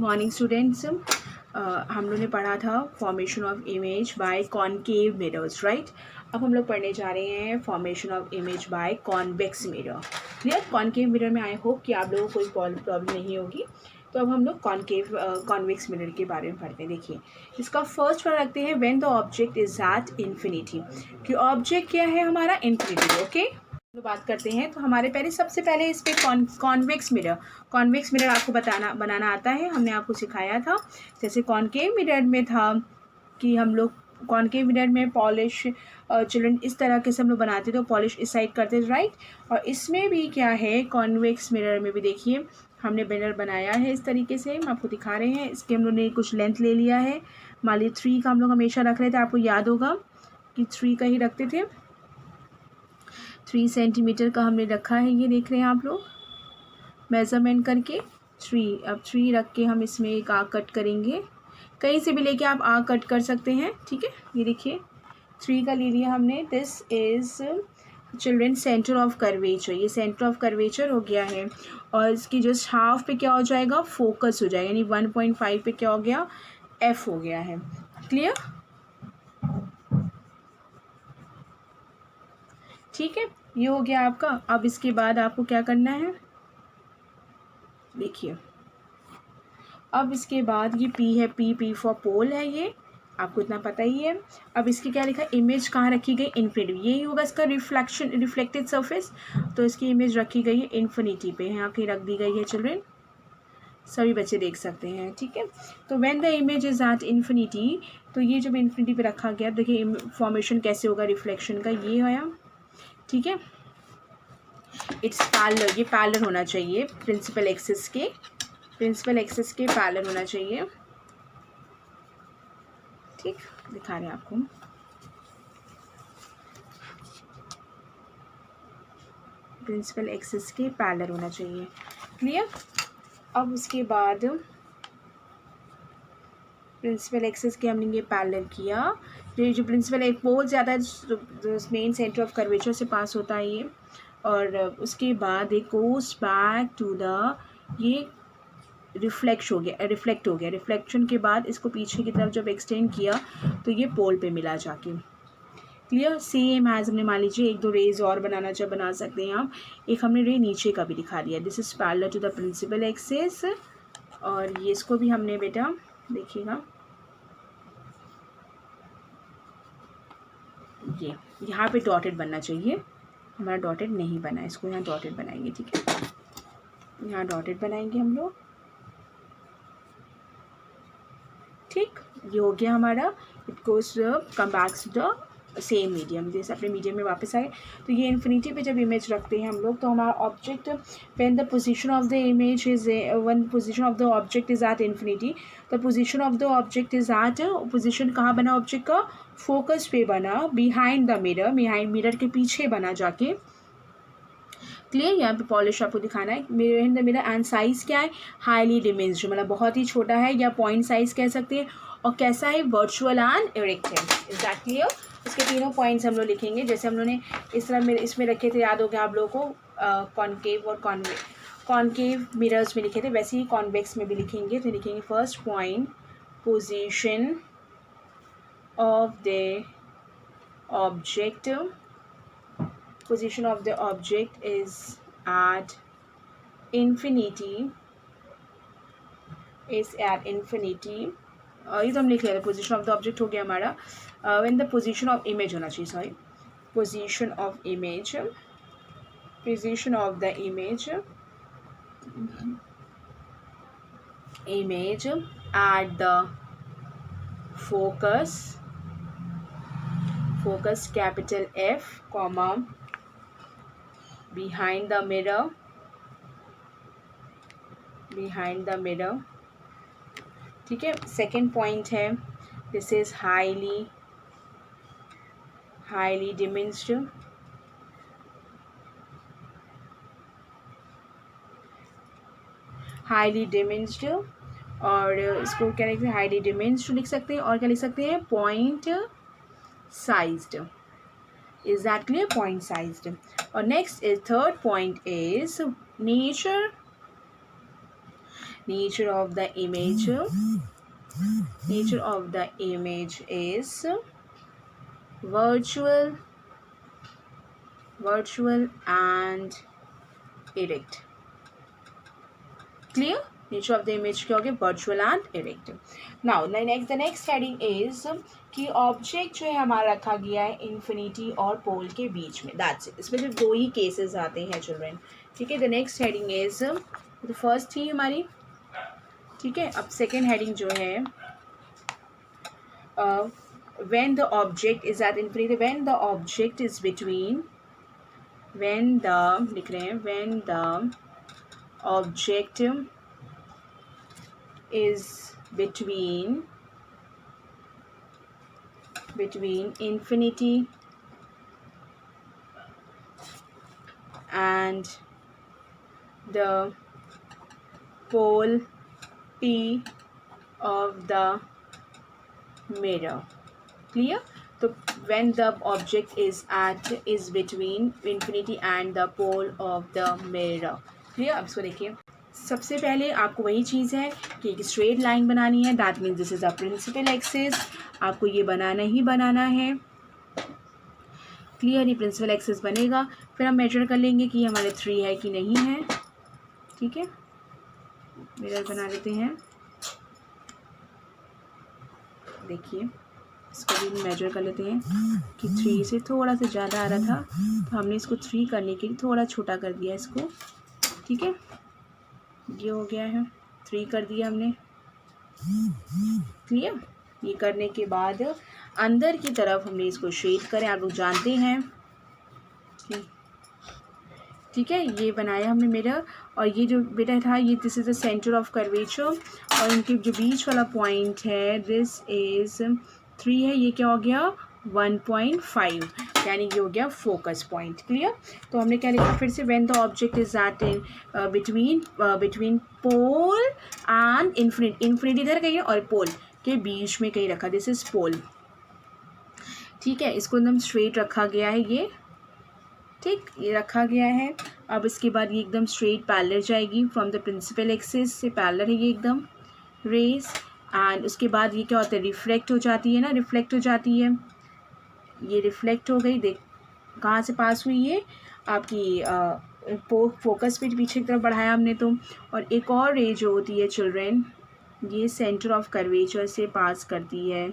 Morning students. हम लोग ने पढ़ा था formation of image by concave mirrors, right. अब हम लोग पढ़ने जा रहे हैं formation of image by convex mirror. Clear. Concave mirror में आई होप कि आप लोगों को कोई प्रॉब्लम नहीं होगी। तो अब हम लोग कॉन्वेक्स मिरर के बारे में पढ़ते हैं। देखिए, इसका फर्स्ट वन रखते हैं when the object is at infinity, कि ऑब्जेक्ट क्या है हमारा, इन्फिनिटी। ओके, तो बात करते हैं। तो हमारे सबसे पहले इस पर कॉन्वेक्स मिरर आपको बनाना आता है, हमने आपको सिखाया था। जैसे कॉनकेव मिरर में था कि हम लोग कॉनकेव मिरर में पॉलिश चिल्ड्रन इस तरह के से हम लोग बनाते थे, तो पॉलिश इस साइड करते थे, राइट। और इसमें भी क्या है, कॉन्वेक्स मिरर में भी देखिए हमने मिरर बनाया है इस तरीके से, हम आपको दिखा रहे हैं। इसके हम लोग ने कुछ लेंथ ले लिया है, मान ली 3 का हम लोग हमेशा रख रहे थे, आपको याद होगा कि 3 का ही रखते थे। 3 सेंटीमीटर का हमने रखा है, ये देख रहे हैं आप लोग मेज़रमेंट करके 3। अब 3 रख के हम इसमें एक आर्क कट करेंगे, कहीं से भी लेके आप आर्क कट कर सकते हैं, ठीक है। ये देखिए 3 का ले लिया हमने। This is children centre of curvature, ये सेंटर ऑफ कर्वेचर हो गया है। और इसकी जस्ट हाफ पे क्या हो जाएगा, फोकस हो जाएगा, यानी 1.5 पे क्या हो गया, एफ हो गया है। क्लियर, ठीक है, ये हो गया आपका। अब इसके बाद आपको क्या करना है, देखिए अब इसके बाद ये पी है, पी फॉर पोल है, ये आपको इतना पता ही है। अब इसकी क्या लिखा, इमेज कहाँ रखी गई, इन्फिनिटी, यही होगा इसका रिफ्लेक्टेड सरफेस। तो इसकी इमेज रखी गई है इन्फिनिटी पे, यहाँ कहीं रख दी गई है चिल्ड्रन, सभी बच्चे देख सकते हैं, ठीक है। तो when the image is at infinity, तो ये जब इन्फिनिटी पे रखा गया, देखिए फॉर्मेशन कैसे होगा रिफ्लेक्शन का, ये आया, ठीक है। इट्स पैरेलल, ये पैरेलल होना चाहिए प्रिंसिपल एक्सिस के पैरेलल होना चाहिए, ठीक। दिखा रहे हैं आपको, प्रिंसिपल एक्सिस के पैरेलल होना चाहिए। क्लियर। अब उसके बाद प्रिंसिपल एक्सिस के हमने ये पैरेलल किया, ये जो प्रिंसिपल एक बहुत ज़्यादा मेन सेंटर ऑफ कर्वेचर से पास होता है ये। और उसके बाद एक गोस बैक टू द, ये रिफ्लेक्ट हो गया। रिफ्लेक्शन के बाद इसको पीछे की तरफ जब एक्सटेंड किया तो ये पोल पे मिला जाके। क्लियर। सेम एज हमने मान लीजिए 1-2 रेज और बना सकते हैं आप। एक हमने रे नीचे का भी दिखा दिया, this is parallel to the principal axis. और ये इसको भी हमने बेटा देखिएगा, ये यहाँ पे डॉटेड बनना चाहिए, हमारा डॉटेड नहीं बना, इसको यहाँ डॉटेड बनाएंगे, ठीक है। यहाँ डॉटेड बनाएंगे हम लोग, ठीक। ये हो गया हमारा। It goes come back to the same medium, जैसे अपने मीडियम में वापस आए। तो ये इन्फिनिटी पे जब इमेज रखते हैं हम लोग, तो हमारा object when the position of the image is one position of the object is at infinity, the position of the object is at, position कहाँ बना ऑब्जेक्ट का, फोकस पे बना, बिहाइंड द मिरर के पीछे बना जाके। क्लियर। यहाँ पे पॉलिश आपको दिखाना है, मिरर एंड साइज क्या है, हाईली डिमेंस्ड, मतलब बहुत ही छोटा है, या पॉइंट साइज कह सकते हैं। और कैसा है, virtual and erected. Is that clear. इसके तीनों पॉइंट्स हम लोग लिखेंगे, जैसे हम लोगों ने इस तरह इसमें रखे थे, याद हो गया आप लोगों को, कॉनकेव और कॉनकेव मिरर्स में लिखे थे, वैसे ही कॉन्वेक्स में भी लिखेंगे। तो लिखेंगे first point, position of the object, position of the object is at infinity, ये तो हम लिख लिया था। पोजीशन ऑफ द ऑब्जेक्ट हो गया हमारा। When the position of image होना चाहिए, sorry, position of image at the focus capital F, comma, behind the mirror, ठीक है। सेकेंड पॉइंट है, दिस इज हाईली डिमेंस्ड, और इसको क्या लिखते हैं, हाईली डिमेंस्ड लिख सकते हैं। और क्या लिख सकते हैं, point sized. Is that clear, point sized. और next is third point is nature of the image is virtual and erect. Clear? Nature of the image क्या हो गया? Virtual and erect. Now the next heading is कि object जो है हमारा रखा गया है इन्फिनिटी और पोल के बीच में. That's it. इसमें सिर्फ 2 ही केसेस आते हैं चिल्ड्रन. ठीक है. द नेक्स्ट हेडिंग इज, तो फर्स्ट थी हमारी. ठीक है. अब सेकेंड हेडिंग जो है when the object is at infinity, when the object is between, when the लिख रहे हैं, when the object is between infinity and the pole P of the mirror. Clear? तो when the object is between infinity and the pole of the mirror. Clear? अब इसको देखिए. सबसे पहले आपको वही चीज़ है कि एक स्ट्रेट लाइन बनानी है. That means this is a principal axis. आपको ये बनाना ही बनाना है. क्लियर? ये प्रिंसिपल एक्सिस बनेगा. फिर हम मेजर कर लेंगे कि हमारे 3 है कि नहीं है. ठीक है. मिरर बना लेते हैं. देखिए इसको भी मेजर कर लेते हैं कि 3 से थोड़ा सा ज़्यादा आ रहा था, तो हमने इसको 3 करने के लिए थोड़ा छोटा कर दिया इसको. ठीक है. ये हो गया है. 3 कर दिया हमने. क्लियर? ये करने के बाद अंदर की तरफ हमने इसको शेड करें. आप लोग जानते हैं. ठीक है. ये बनाया हमने मिरर. और ये जो बेटा था ये this is the centre of curvature. और इनके जो बीच वाला पॉइंट है दिस इज़ 3 है. ये क्या हो गया? 1.5. यानी ये हो गया फोकस पॉइंट. क्लियर? तो हमने क्या लिखा फिर से? When the object is at between pole and infinity इधर कहीं और पोल के बीच में कहीं रखा. This is pole. ठीक है. इसको एकदम स्ट्रेट रखा गया है. ये ठीक ये रखा गया है. अब इसके बाद ये एकदम स्ट्रेट पैरेलल जाएगी फ्रॉम द प्रिंसिपल एक्सिस से. पैरेलल है ये एकदम रेज. एंड उसके बाद ये क्या होता है? रिफ्लेक्ट हो जाती है ना. रिफ्लेक्ट हो जाती है. ये रिफ्लेक्ट हो गई. देख कहाँ से पास हुई? ये आपकी फोकस पे पीछे की तरफ बढ़ाया हमने तो. और एक और रे जो होती है चिल्ड्रेन, ये सेंटर ऑफ कर्वेचर से पास करती है.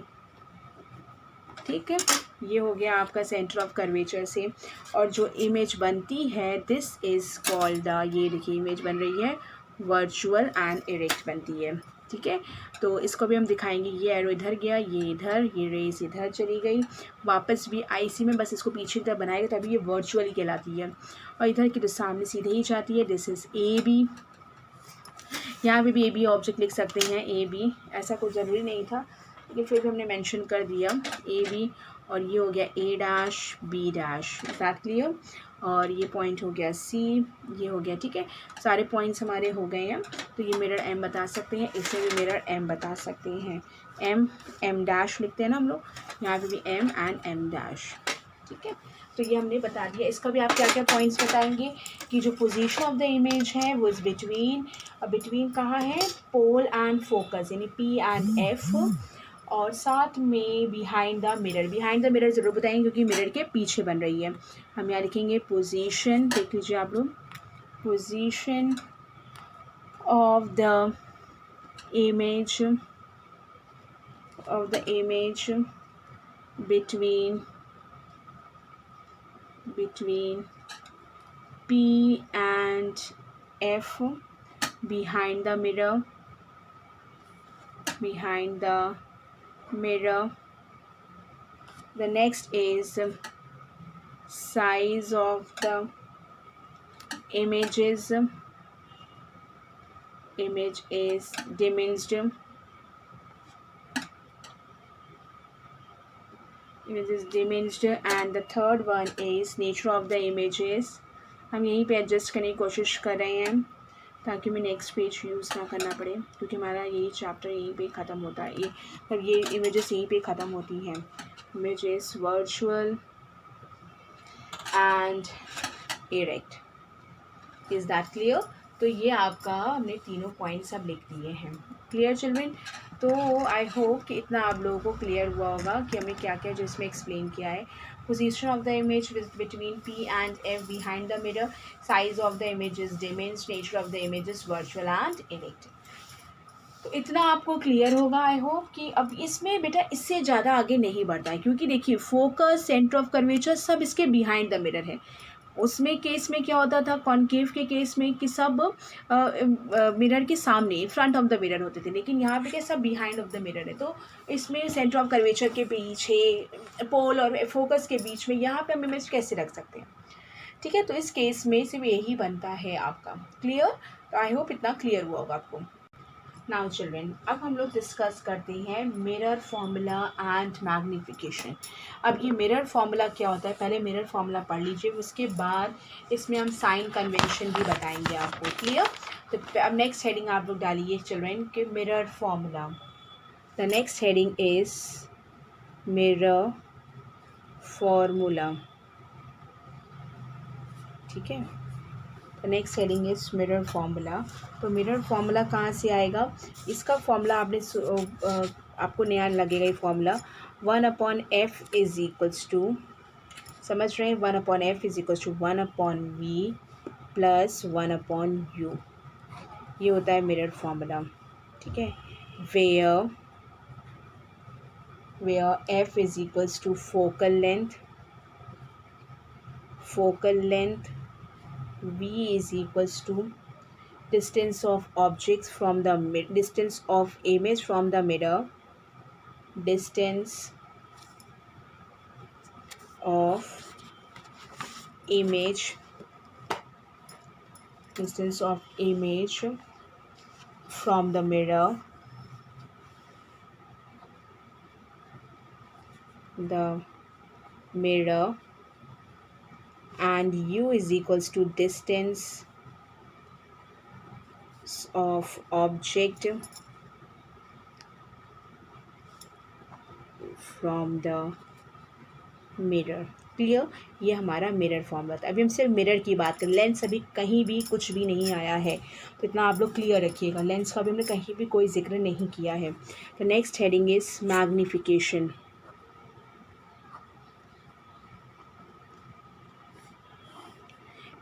ठीक है. ये हो गया आपका सेंटर ऑफ कर्वेचर से. और जो इमेज बनती है दिस इज़ कॉल्ड द, ये देखिए इमेज बन रही है वर्चुअल एंड इरेक्ट बनती है. ठीक है. तो इसको भी हम दिखाएंगे. ये एरो इधर गया, ये इधर, ये रेस इधर चली गई, वापस भी आईसी में बस इसको पीछे की तरफ बनाएगा तभी ये वर्चुअली कहलाती है. और इधर की तो सामने सीधे ही जाती है. This is A B. यहाँ पे भी ए बी ऑब्जेक्ट लिख सकते हैं. ए बी ऐसा कुछ ज़रूरी नहीं था लेकिन फिर भी हमने मेंशन कर दिया ए बी. और ये हो गया A dash B dash. That clear? और ये पॉइंट हो गया सी. ये हो गया. ठीक है. सारे पॉइंट्स हमारे हो गए हैं. तो ये मिरर एम बता सकते हैं. इसे भी मिरर एम बता सकते हैं. एम डैश लिखते हैं ना हम लोग. यहाँ पे भी एम एंड एम डैश. ठीक है. तो ये हमने बता दिया. इसका भी आप क्या क्या पॉइंट्स बताएंगे कि जो पोजीशन ऑफ द इमेज है वो इज़ बिटवीन कहाँ है? पोल एंड फोकस यानी पी एंड एफ. और साथ में बिहाइंड द मिरर ज़रूर बताएंगे क्योंकि मिरर के पीछे बन रही है. हम यहाँ लिखेंगे पोजीशन. देख लीजिए आप लोग. Position of the image between P and F behind the mirror. The next is size of the image is diminished. And the third one is nature of the images. हम यहीं पे एडजस्ट करने की कोशिश कर रहे हैं ताकि हमें नेक्स्ट पेज यूज़ ना करना पड़े क्योंकि हमारा यही चैप्टर यहीं पे ख़त्म होता है. ये इमेजेस यहीं पे ख़त्म होती हैं. Images virtual and erect. Is that clear? तो ये आपका हमने तीनों पॉइंट्स अब लिख दिए हैं। Clear children? तो आई होप कि इतना आप लोगों को क्लियर हुआ होगा कि हमने क्या क्या जो इसमें एक्सप्लेन किया है। Position of the image between P and F behind the mirror, size of the image is diminished, nature of the image is virtual and inactive. तो इतना आपको क्लियर होगा आई होप कि अब इसमें बेटा इससे ज़्यादा आगे नहीं बढ़ता है, क्योंकि देखिए फोकस, सेंटर ऑफ कर्वेचर सब इसके बिहाइंड द मिरर है। उसमें केस में क्या होता था, कॉनकेव के केस में कि सब मिरर के सामने, फ्रंट ऑफ द मिरर होते थे, लेकिन यहाँ पे क्या सब बिहाइंड ऑफ द मिरर है। तो इसमें सेंटर ऑफ कर्वेचर के पीछे, पोल और फोकस के बीच में यहाँ पे हम इमेज कैसे रख सकते हैं? ठीक है, तो इस केस में सिर्फ यही बनता है आपका। क्लियर? तो आई होप इतना क्लियर हुआ होगा आपको। नाउ चिल्ड्रन, अब हम लोग डिस्कस करते हैं मिरर फॉर्मूला एंड मैग्नीफिकेशन। अब ये मिरर फॉर्मूला क्या होता है, पहले मिरर फॉर्मूला पढ़ लीजिए, उसके बाद इसमें हम साइन कन्वेंशन भी बताएंगे आपको। क्लियर? तो अब नेक्स्ट हेडिंग आप लोग डालिए चिल्ड्रन कि mirror formula. The next heading is mirror formula. ठीक है, next heading is mirror formula. तो मिरर फार्मूला कहाँ से आएगा? इसका फॉर्मूला आपने आपको नया लगेगा ये formula, 1/f is equals to, समझ रहे हैं, 1/f is equals to 1/v plus 1/u। ये होता है मिरर फार्मूला। ठीक है, where f is equals to focal length, v is equals to distance of objects from the distance of image from the mirror, distance of image from the mirror, and u is equals to distance of object from the mirror। Clear? ये हमारा mirror formula था। अभी हम सिर्फ mirror की बात करें, lens अभी कहीं भी कुछ भी नहीं आया है, तो इतना आप लोग क्लियर रखिएगा, लेंस का भी हमने कहीं भी कोई जिक्र नहीं किया है। तो next heading is magnification.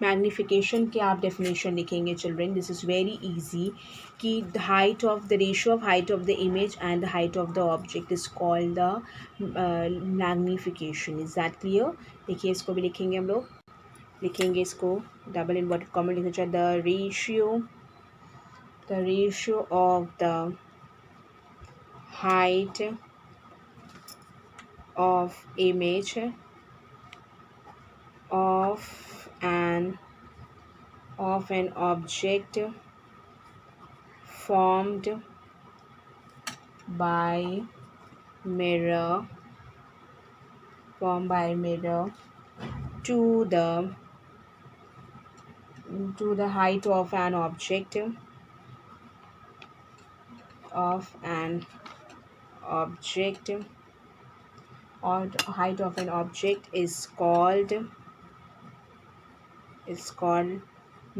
Magnification के आप डेफिनेशन लिखेंगे children, this is very easy, कि the height of the ratio of height of the image and the height of the object is called the magnification. Is that clear? देखिए इसको भी लिखेंगे हम लोग, लिखेंगे इसको डबल इन्वर्टेड कॉमा लिखना चाहिए, the ratio of the height of image of an object formed by mirror to the height of an object or height of an object is called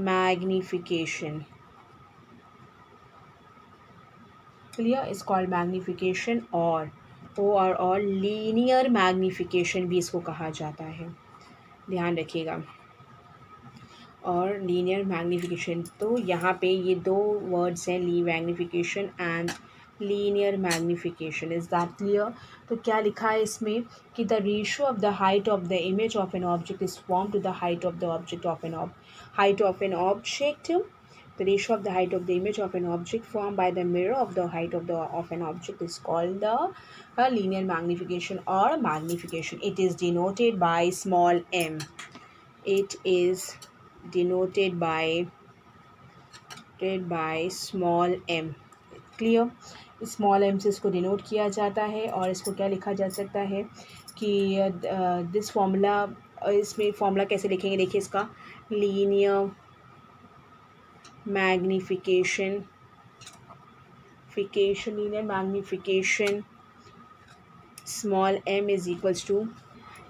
magnification। Clear? Is called magnification, और linear magnification भी इसको कहा जाता है, ध्यान रखिएगा। और linear magnification, तो यहाँ पे ये दो वर्ड्स हैं, magnification and linear magnification. Is that clear? तो क्या लिखा है इसमें कि the ratio of the height of the image of an object is form to the height of the object of an object, the ratio of the height of the image of an object formed by the mirror of the height of an object is called the linear magnification or magnification. It is denoted by small m. It is denoted by small m. Clear? Small m से इसको denote किया जाता है, और इसको क्या लिखा जा सकता है कि दिस फॉर्मूला, इसमें फॉर्मूला कैसे लिखेंगे, देखिए इसका linear magnification small m is equals to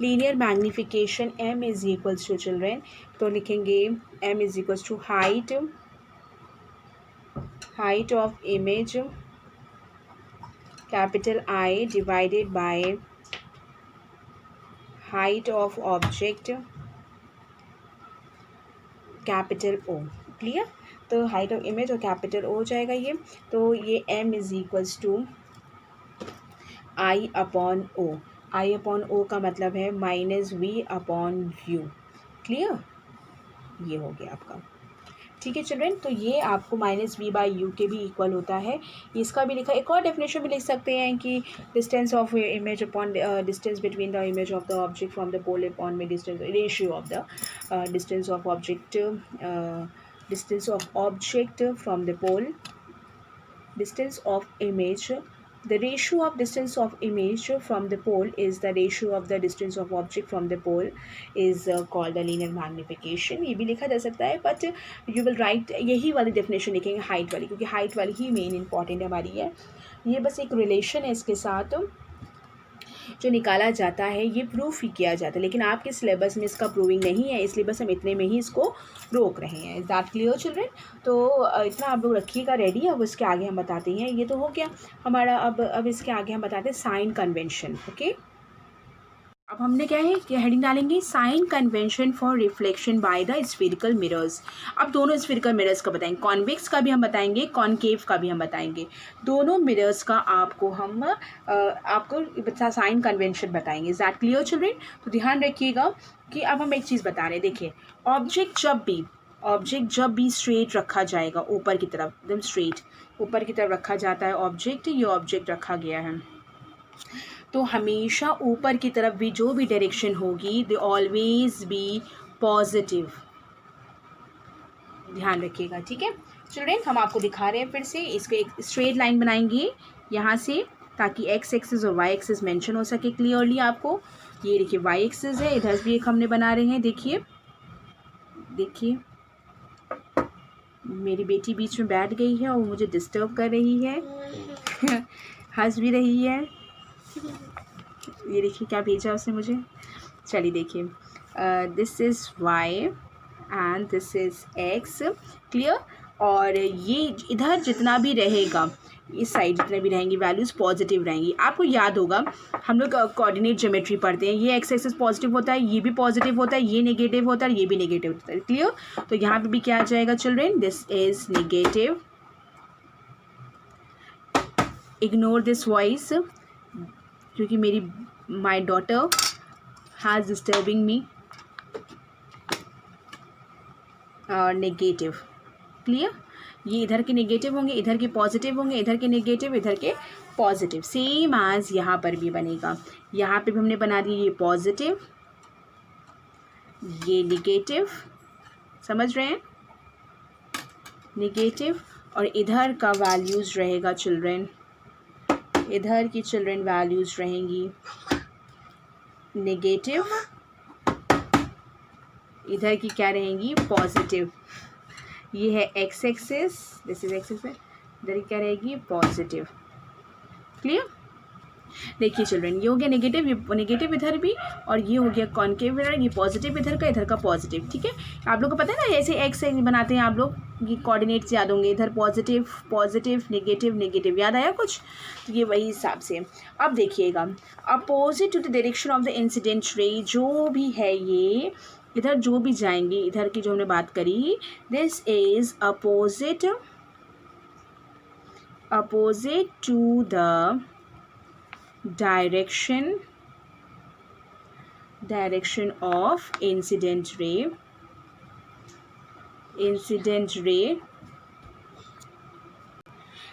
linear magnification m is equals to children, तो लिखेंगे m is equals to height height of image capital I divided by height of object capital O. Clear? तो height of image और capital O हो जाएगा ये। तो ये m is equals to I upon O. I upon O का मतलब है -v/u। क्लियर? ये हो गया आपका। ठीक है चिल्ड्रेन, तो ये आपको -v/u के भी इक्वल होता है। इसका भी लिखा, एक और डेफिनेशन भी लिख सकते हैं कि distance of image upon distance between the image of the object from the pole upon में distance ratio of the distance of object from the pole, distance of image, the ratio of distance of image from the pole is the ratio of the distance of object from the pole is called the linear magnification। ये भी लिखा जा सकता है, but you will write यही वाली definition लिखेंगे height वाली, क्योंकि हाइट वाली ही मेन इंपॉर्टेंट हमारी है। ये बस एक रिलेशन है इसके साथ जो निकाला जाता है, ये प्रूफ ही किया जाता है, लेकिन आपके सिलेबस में इसका प्रूविंग नहीं है, इसलिए बस हम इतने में ही इसको रोक रहे हैं। Is that clear children? तो इतना आप लोग रखिएगा रेडी। अब इसके आगे हम बताते हैं, ये तो हो गया हमारा। अब इसके आगे हम बताते हैं साइन कन्वेंशन। ओके, अब हमने क्या है कि हेडिंग डालेंगे sign convention for reflection by the spherical mirrors. अब दोनों स्फेरिकल मिरर्स का बताएंगे, कॉन्वेक्स का भी हम बताएंगे, कॉनकेव का भी हम बताएंगे। दोनों मिरर्स का आपको हम आपको साइन कन्वेंशन बताएंगे। Is that clear children? तो ध्यान रखिएगा कि अब हम एक चीज़ बता रहे हैं। देखिए, ऑब्जेक्ट जब भी स्ट्रेट रखा जाएगा, ऊपर की तरफ एकदम स्ट्रेट ऊपर की तरफ रखा जाता है ऑब्जेक्ट, ये ऑब्जेक्ट रखा गया है, तो हमेशा ऊपर की तरफ भी जो भी डायरेक्शन होगी दे ऑलवेज बी पॉजिटिव। ध्यान रखिएगा, ठीक है चिल्ड्रेन? हम आपको दिखा रहे हैं फिर से। इसको एक स्ट्रेट लाइन बनाएंगे यहाँ से, ताकि एक्स एक्सिस और वाई एक्सिस मेंशन हो सके क्लियरली आपको। ये देखिए वाई एक्सिस है, इधर भी एक हमने बना रहे हैं। देखिए मेरी बेटी बीच में बैठ गई है और मुझे डिस्टर्ब कर रही है हंस भी रही है। ये देखिए क्या भेजा उसने मुझे। चलिए देखिए, this is why and this is x. Clear? और ये इधर जितना भी रहेगा, इस साइड जितने भी रहेंगी वैल्यूज़ पॉजिटिव रहेंगी। आपको याद होगा हम लोग कोऑर्डिनेट ज्योमेट्री पढ़ते हैं, ये एक्स एक्सिस पॉजिटिव होता है, ये भी पॉजिटिव होता है, ये नेगेटिव होता है, ये भी नेगेटिव होता है। क्लियर? तो यहाँ पे भी क्या आ जाएगा children? This is negative. Ignore this voice क्योंकि मेरी my daughter has disturbing me. Negative. Clear? ये इधर के नेगेटिव होंगे, इधर के पॉजिटिव होंगे, इधर के नेगेटिव, इधर के पॉजिटिव। सेम एज यहाँ पर भी बनेगा। यहाँ पे भी हमने बना दिया ये पॉजिटिव, ये नेगेटिव। समझ रहे हैं? नेगेटिव। और इधर का वैल्यूज़ रहेगा चिल्ड्रेन, इधर की चिल्ड्रेन वैल्यूज़ रहेंगी नेगेटिव, इधर की क्या रहेंगी? पॉजिटिव। ये है x axis, this is x axis, इधर की क्या रहेगी? पॉजिटिव। क्लियर? देखिए चिल्ड्रेन, ये हो गया नेगेटिव, ये नेगेटिव इधर भी, और ये हो गया कॉनकेव इधर, ये पॉजिटिव इधर का पॉजिटिव। ठीक है? आप लोग को पता है ना, ऐसे एक्स बनाते हैं आप लोग, ये कोऑर्डिनेट्स याद होंगे, इधर पॉजिटिव पॉजिटिव नेगेटिव नेगेटिव। याद आया कुछ? तो ये वही हिसाब से। अब देखिएगा, opposite to the direction of the incident ray, जो भी है ये इधर जो भी जाएंगी, इधर की जो हमने बात करी, this is opposite to the direction of incident ray.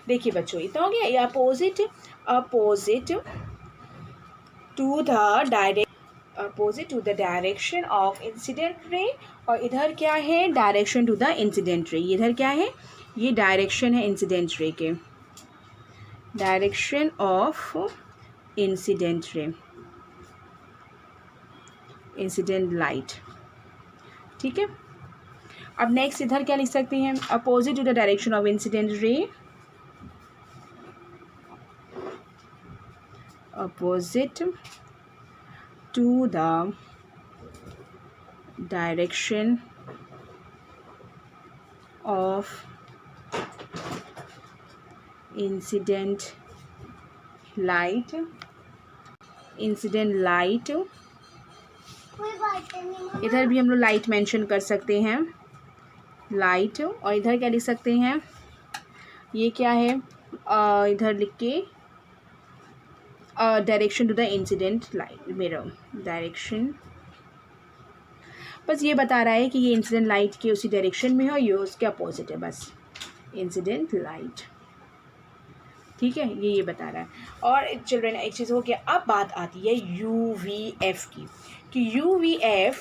देखिए बच्चों, इतना हो गया। ये opposite to the direction of incident ray, और इधर क्या है? डायरेक्शन टू द इंसिडेंट रे। इधर क्या है? ये डायरेक्शन है इंसिडेंट रे के, direction of incident ray, incident light. ठीक है? अब नेक्स्ट इधर क्या लिख सकते हैं? Opposite to the direction of incident ray, opposite to the direction of incident light, incident light, इधर भी हम लोग लाइट मेंशन कर सकते हैं, लाइट, और इधर क्या लिख सकते हैं, ये क्या है, इधर लिख के direction to the incident light mirror, direction, बस ये बता रहा है कि ये इंसिडेंट लाइट के उसी डायरेक्शन में हो, ये उसके अपोजिट है, बस इंसिडेंट लाइट, ठीक है, ये बता रहा है। और चिल्ड्रन एक चीज़ हो गया, अब बात आती है UVF की, कि UVF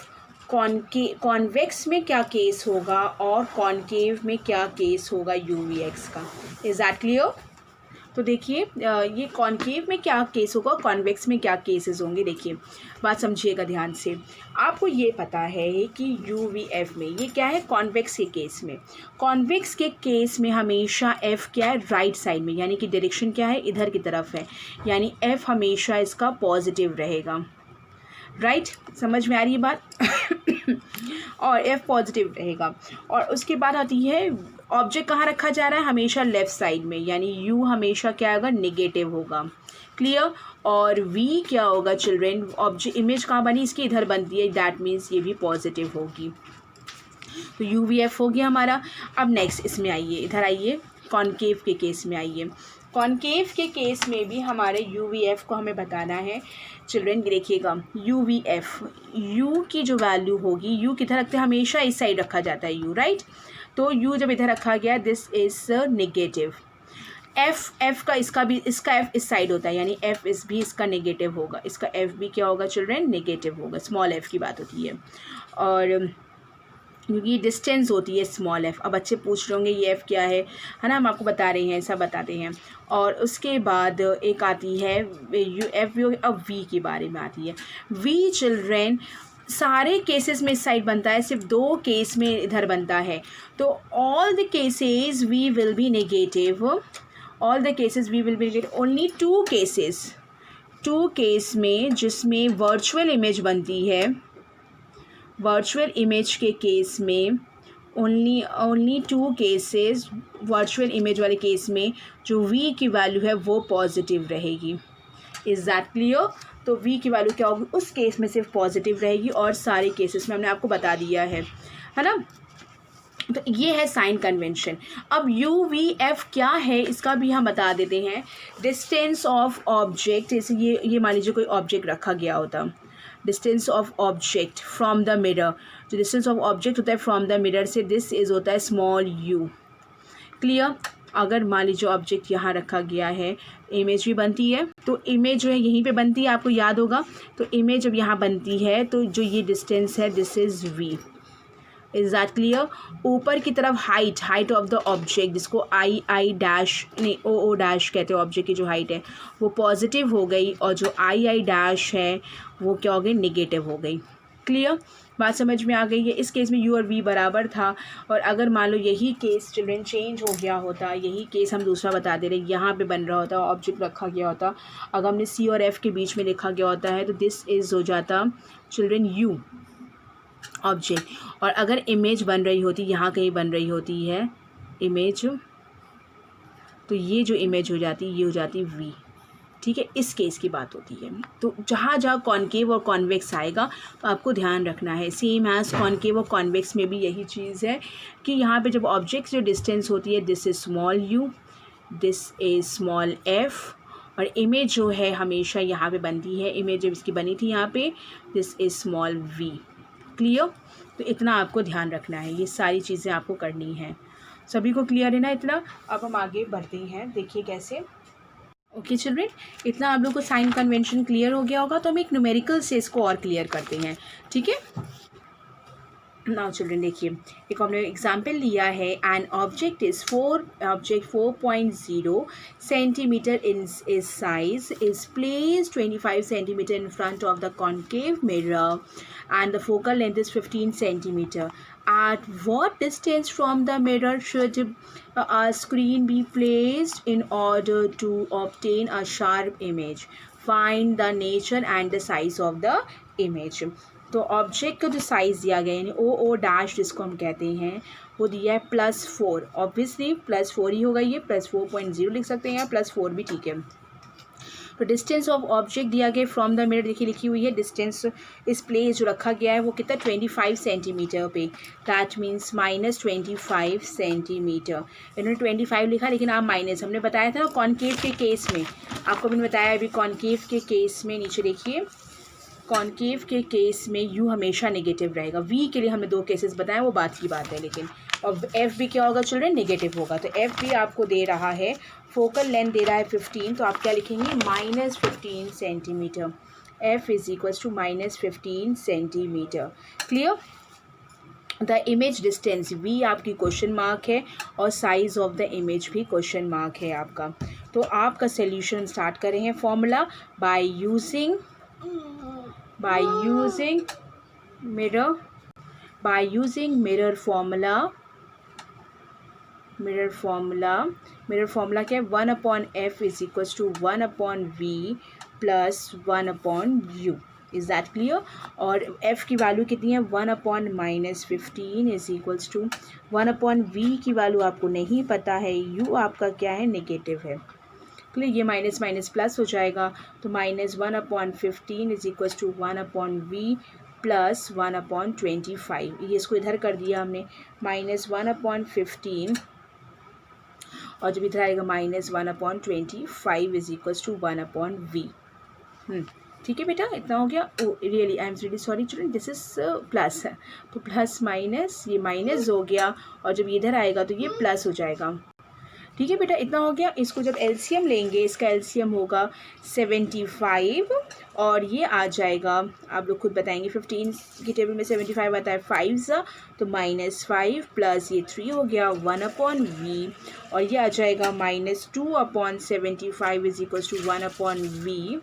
कॉन्वेक्स में क्या केस होगा और कॉनकेव में क्या केस होगा UVX का, इज दैट क्लियर? तो देखिए ये कॉनकेव में क्या केस होगा, कॉन्वेक्स में क्या केसेस होंगे, देखिए बात समझिएगा ध्यान से। आपको ये पता है कि UVF में ये क्या है, कॉन्वेक्स के केस में, कॉन्वेक्स के केस में हमेशा F क्या है, राइट साइड में, यानी कि डायरेक्शन क्या है, इधर की तरफ है, यानी F हमेशा इसका पॉजिटिव रहेगा, राइट, समझ में आ रही है बात? और F पॉजिटिव रहेगा। और उसके बाद आती है ऑब्जेक्ट कहाँ रखा जा रहा है, हमेशा लेफ़्ट साइड में, यानी U हमेशा क्या होगा, नेगेटिव होगा, क्लियर। और V क्या होगा चिल्ड्रेन, ऑब्जेक्ट इमेज कहाँ बनी, इसकी इधर बनती है, दैट मीन्स ये भी पॉजिटिव होगी। तो UVF हो गया हमारा। अब नेक्स्ट इसमें आइए, इधर आइए, कॉनकेव के केस में आइए। कॉनकेव के केस में भी हमारे UVF को हमें बताना है चिल्ड्रेन, देखिएगा UVF, U की जो वैल्यू होगी, U किधर रखते हैं, हमेशा इस साइड रखा जाता है U, राइट, तो U जब इधर रखा गया, दिस इज़ नेगेटिव। F का इसका F इस साइड होता है, यानी F इस भी इसका नेगेटिव होगा, इसका F भी क्या होगा चिल्ड्रेन, नेगेटिव होगा, स्मॉल f की बात होती है। और क्योंकि डिस्टेंस होती है स्मॉल f। अब बच्चे पूछ रहे होंगे ये f क्या है ना, हम आपको बता रहे हैं, सब बताते हैं। और उसके बाद एक आती है F, अब V के बारे में आती है। V चिल्ड्रेन सारे केसेस में इस साइड बनता है, सिर्फ 2 केस में इधर बनता है, तो all the cases V will be negative, all the cases V will be negative, only 2 case में जिसमें वर्चुअल इमेज बनती है, वर्चुअल इमेज के केस में ओनली 2 केसेस, वर्चुअल इमेज वाले केस में जो V की वैल्यू है वो पॉजिटिव रहेगी, इज़ दैट क्लियर? तो V की वैल्यू क्या होगी, उस केस में सिर्फ पॉजिटिव रहेगी, और सारे केसेस में हमने आपको बता दिया है ना। तो ये है साइन कन्वेंशन। अब UVF क्या है इसका भी हम बता देते हैं। डिस्टेंस ऑफ ऑब्जेक्ट, जैसे ये मान लीजिए कोई ऑब्जेक्ट रखा गया होता, distance of object from the mirror, जो डिस्टेंस ऑफ ऑब्जेक्ट होता है फ्रॉम द मिरर से, दिस इज होता है स्मॉल u, क्लियर। अगर मान लीजिए ऑब्जेक्ट यहाँ रखा गया है, इमेज भी बनती है, तो इमेज जो है यहीं पे बनती है, आपको याद होगा। तो इमेज जब यहाँ बनती है तो जो ये डिस्टेंस है, this is v, is that clear. ऊपर की तरफ हाइट ऑफ द ऑब्जेक्ट, जिसको आई डैश नहीं ओ डैश कहते हैं, ऑब्जेक्ट की जो हाइट है वो पॉजिटिव हो गई, और जो आई डैश है वो क्या हो गई, नेगेटिव हो गई, क्लियर। बात समझ में आ गई है। इस केस में U और V बराबर था, और अगर मान लो यही केस चिल्ड्रन चेंज हो गया होता, यही केस हम दूसरा बता दे रहे, यहाँ पे बन रहा होता, ऑब्जेक्ट रखा गया होता, अगर हमने C और F के बीच में लिखा गया होता है, तो दिस इज़ हो जाता चिल्ड्रन U ऑब्जेक्ट। और अगर इमेज बन रही होती, यहाँ कहीं बन रही होती है इमेज, तो ये जो इमेज हो जाती, ये हो जाती V, ठीक है। इस केस की बात होती है। तो जहाँ जहाँ कॉनकेव और कॉन्वेक्स आएगा तो आपको ध्यान रखना है, सेम एज कॉनकेव और कॉन्वेक्स में भी यही चीज़ है कि यहाँ पे जब ऑब्जेक्ट जो डिस्टेंस होती है, this is small u, this is small f, और इमेज जो है हमेशा यहाँ पे बनती है, इमेज जब इसकी बनी थी यहाँ पे, this is small v, clear. तो इतना आपको ध्यान रखना है, ये सारी चीज़ें आपको करनी है। सभी को क्लियर है ना इतना? अब हम आगे बढ़ते हैं, देखिए कैसे। ओके चिल्ड्रेन, इतना आप लोग को साइन कन्वेंशन क्लियर हो गया होगा, तो हम एक न्यूमेरिकल से इसको और क्लियर करते हैं, ठीक है। नाउ चिल्ड्रेन देखिए, एक हमने एग्जाम्पल लिया है, N object is 4.0 centimetre in is size is placed 25 centimetre in front of the concave mirror and the focal length is 15 centimeter. At what distance from the mirror should a screen be placed in order to obtain a sharp image? Find the nature and the size of the image. तो object का जो size दिया गया, यानी O dash जिसको हम कहते हैं, वो दिया है +4, ऑब्वियसली +4 ही होगा, ये +4.0 लिख सकते हैं या +4 भी ठीक है। तो डिस्टेंस ऑफ ऑब्जेक्ट दिया गया फ्रॉम द मिरर, देखिए लिखी हुई है डिस्टेंस इस प्लेस जो रखा गया है वो कितना 25 सेंटीमीटर पे, दैट मीन्स -25 सेंटीमीटर। इन्होंने 25 लिखा लेकिन आप माइनस, हमने बताया था कॉनकेव के केस में, आपको मैंने बताया अभी कॉनकेव के केस में, नीचे देखिए कॉनकेव के केस में यू हमेशा नेगेटिव रहेगा। वी के लिए हमने 2 केसेस बताए, वो बात की बात है, लेकिन और एफ भी क्या होगा चिल्ड्रन, नेगेटिव होगा। तो एफ भी आपको दे रहा है, फोकल लेंथ दे रहा है 15, तो आप क्या लिखेंगे -15 centimetre. F is equals to -15 centimetre. Clear. The image distance V आपकी क्वेश्चन मार्क है और साइज ऑफ द इमेज भी क्वेश्चन मार्क है आपका। तो आपका सोल्यूशन स्टार्ट कर रहे हैं। Formula by using mirror formula क्या है, 1/f is equals to 1/v plus 1/u। Is that clear. और f की वैल्यू कितनी है, 1/-15 इज इक्वल्स टू 1/v की वैल्यू आपको नहीं पता है, u आपका क्या है, नेगेटिव है। क्लियर। ये माइनस माइनस प्लस हो जाएगा, तो -1/15 is equals to 1/v plus 1/25। ये इसको इधर कर दिया हमने, -1/15 और जब इधर आएगा -1/25 इज इक्वल्स टू 1/v। ठीक है बेटा, इतना हो गया। Oh really I am really sorry children, this is plus है, तो प्लस माइनस, ये माइनस हो गया और जब इधर आएगा तो ये प्लस हो जाएगा। ठीक है बेटा, इतना हो गया। इसको जब एलसीएम लेंगे, इसका एलसीएम होगा 75 और ये आ जाएगा, आप लोग खुद बताएंगे, 15 की टेबल में 75 आता है 5 तो -5 प्लस ये 3 हो गया 1/v और ये आ जाएगा -2/75 is equals to 1/v।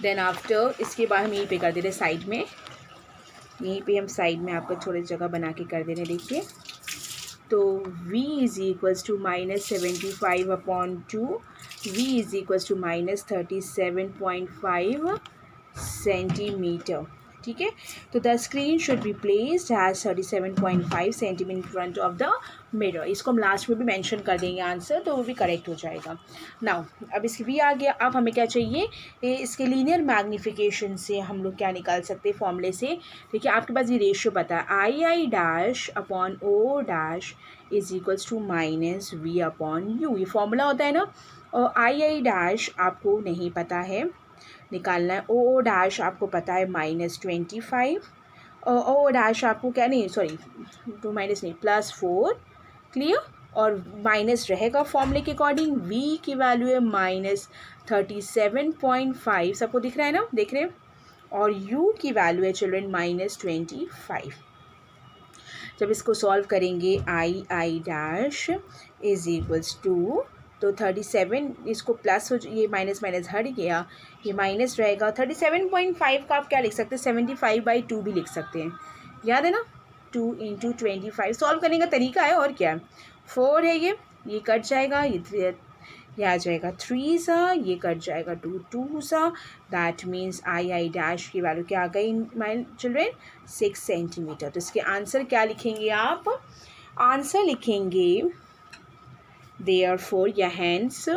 Then after इसके बाद हम यहीं पे कर दे रहे साइड में, यहीं पे हम साइड में आपको थोड़ी जगह बना के कर दे रहे, देखिए। तो v is equals to -75/2, v is equals to -37.5 centimetre. ठीक है, तो the screen should be placed as 37.5 centimetre in front of the mirror. इसको हम लास्ट में भी मेंशन कर देंगे आंसर, तो वो भी करेक्ट हो जाएगा। नाउ अब इसकी भी आ गया, अब हमें क्या चाहिए, इसके लीनियर मैग्नीफिकेशन से हम लोग क्या निकाल सकते हैं फॉर्मूले से। देखिए आपके पास ये रेशियो पता है, II'/O' is equals to -V/u, ये फॉर्मूला होता है ना। और II' आपको नहीं पता है, निकालना है। O' आपको पता है -25, O' आपको क्या, नहीं सॉरी, तो माइनस नहीं, +4। क्लियर। और माइनस रहेगा फॉर्मूले के अकॉर्डिंग, v की वैल्यू है -37.5, सबको दिख रहा है ना, देख रहे हैं। और u की वैल्यू है चिल्ड्रन -25। जब इसको सॉल्व करेंगे, II' इज इक्वल्स टू, तो 37, इसको प्लस हो, ये माइनस माइनस हट गया, ये माइनस रहेगा। 37.5 का आप क्या लिख सकते हैं, 75/2 भी लिख सकते हैं, याद है ना, 2 × 25। सॉल्व करने का तरीका है, और क्या है, 4 है, ये कट जाएगा, ये आ जाएगा 3 सा, ये कट जाएगा 2 सा, दैट मीन्स II' की वैल्यू क्या आ गई माय चिल्ड्रन, 6 सेंटीमीटर। तो इसके आंसर क्या लिखेंगे आप, आंसर लिखेंगे therefore yeah, hence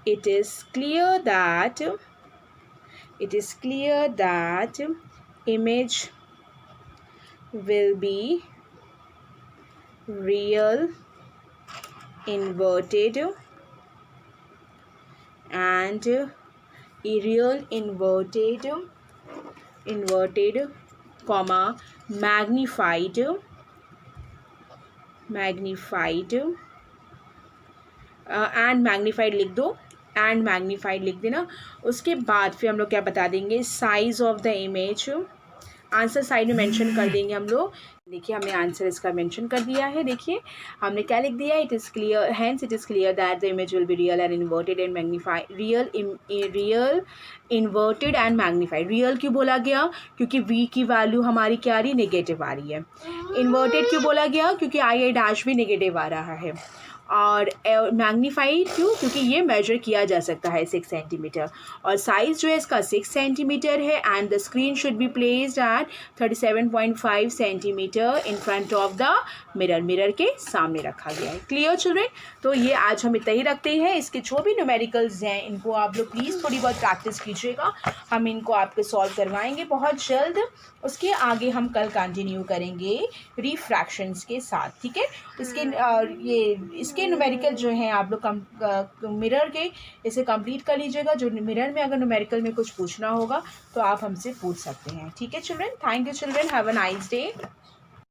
it is clear that image will be real inverted and irreal inverted comma magnified and magnified लिख दो, एंड मैग्नीफाइड लिख देना। उसके बाद फिर हम लोग क्या बता देंगे, size of the image, answer side में मेंशन कर देंगे हम लोग। देखिए हमने आंसर इसका मेंशन कर दिया है, देखिए हमने क्या लिख दिया है, it is clear, hence it is clear that the image will be real and inverted and magnified. Real inverted and magnified. Real क्यों बोला गया, क्योंकि v की वैल्यू हमारी क्या आ रही है, नेगेटिव आ रही है। इन्वर्टेड क्यों बोला गया, क्योंकि II' भी नेगेटिव आ रहा है। और मैग्नीफाइड क्यों, क्योंकि ये मेजर किया जा सकता है 6 सेंटीमीटर, और साइज़ जो है इसका 6 सेंटीमीटर है, and the screen should be placed at 37.5 centimetre in front of the mirror, mirror के सामने रखा गया है। Clear children? तो ये आज हम इतना ही रखते हैं। इसके जो भी न्यूमेरिकल्स हैं इनको आप लोग प्लीज़ थोड़ी बहुत प्रैक्टिस कीजिएगा, हम इनको आपके सॉल्व करवाएंगे बहुत जल्द। उसके आगे हम कल कंटिन्यू करेंगे रिफ्रैक्शंस के साथ, ठीक है? इसके न्यूमेरिकल जो हैं आप लोग मिरर के इसे कंप्लीट कर लीजिएगा। जो मिरर में अगर न्यूमेरिकल में कुछ पूछना होगा तो आप हमसे पूछ सकते हैं, ठीक है children? Thank you children, have a nice day.